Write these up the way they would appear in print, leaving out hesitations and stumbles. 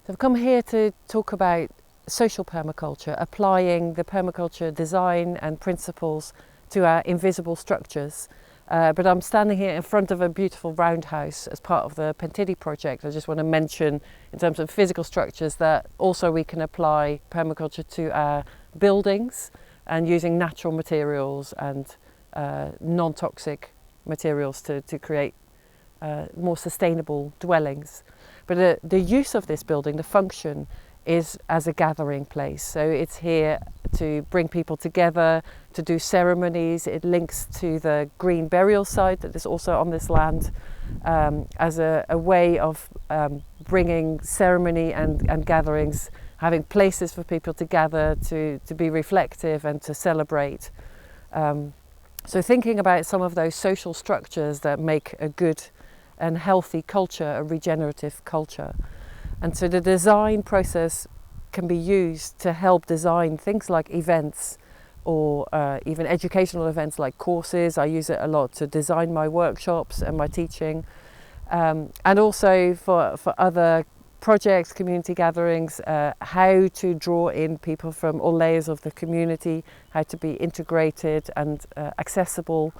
So I've come here to talk about social permaculture, applying the permaculture design and principles to our invisible structures. But I'm standing here in front of a beautiful roundhouse as part of the Pentidi project. I just want to mention, in terms of physical structures, that also we can apply permaculture to our buildings and using natural materials and non-toxic materials to create more sustainable dwellings. But the use of this building, the function, is as a gathering place. So it's here to bring people together, to do ceremonies. It links to the green burial site that is also on this land as a way of bringing ceremony and gatherings, having places for people to gather, to be reflective and to celebrate. So thinking about some of those social structures that make a good and healthy culture, a regenerative culture. And so the design process can be used to help design things like events or even educational events like courses. I use it a lot to design my workshops and my teaching. And also for other projects, community gatherings, how to draw in people from all layers of the community, how to be integrated and accessible,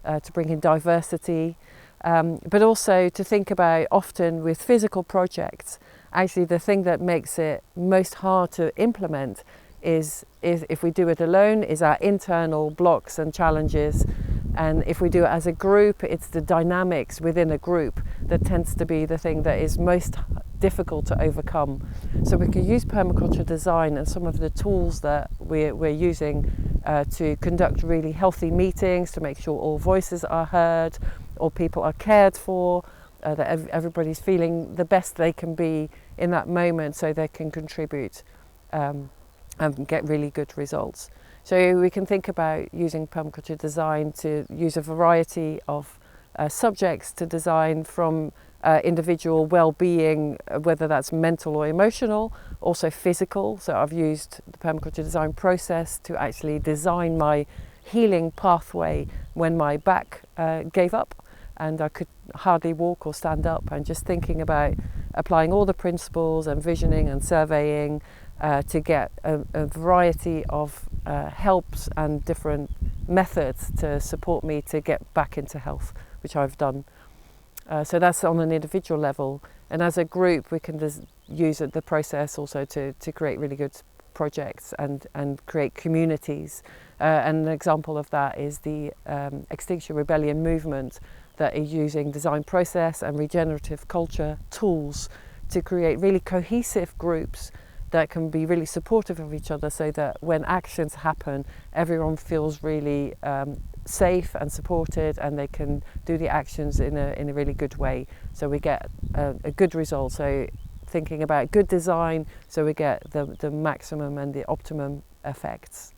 to bring in diversity. But also to think about, often with physical projects, actually the thing that makes it most hard to implement is if we do it alone, is our internal blocks and challenges. And if we do it as a group, it's the dynamics within a group that tends to be the thing that is most difficult to overcome. So we can use permaculture design and some of the tools that we're using to conduct really healthy meetings, to make sure all voices are heard, or people are cared for, that everybody's feeling the best they can be in that moment so they can contribute and get really good results. So we can think about using permaculture design to use a variety of subjects to design, from individual well-being, whether that's mental or emotional, also physical. So I've used the permaculture design process to actually design my healing pathway when my back gave up and I could hardly walk or stand up, and just thinking about applying all the principles and visioning and surveying to get a variety of helps and different methods to support me to get back into health, which I've done. So that's on an individual level, and as a group we can use the process also to create really good projects and create communities. And an example of that is the Extinction Rebellion movement, that is using design process and regenerative culture tools to create really cohesive groups that can be really supportive of each other, so that when actions happen, everyone feels really safe and supported, and they can do the actions in a really good way. So we get a good result. So thinking about good design, so we get the maximum and the optimum effects.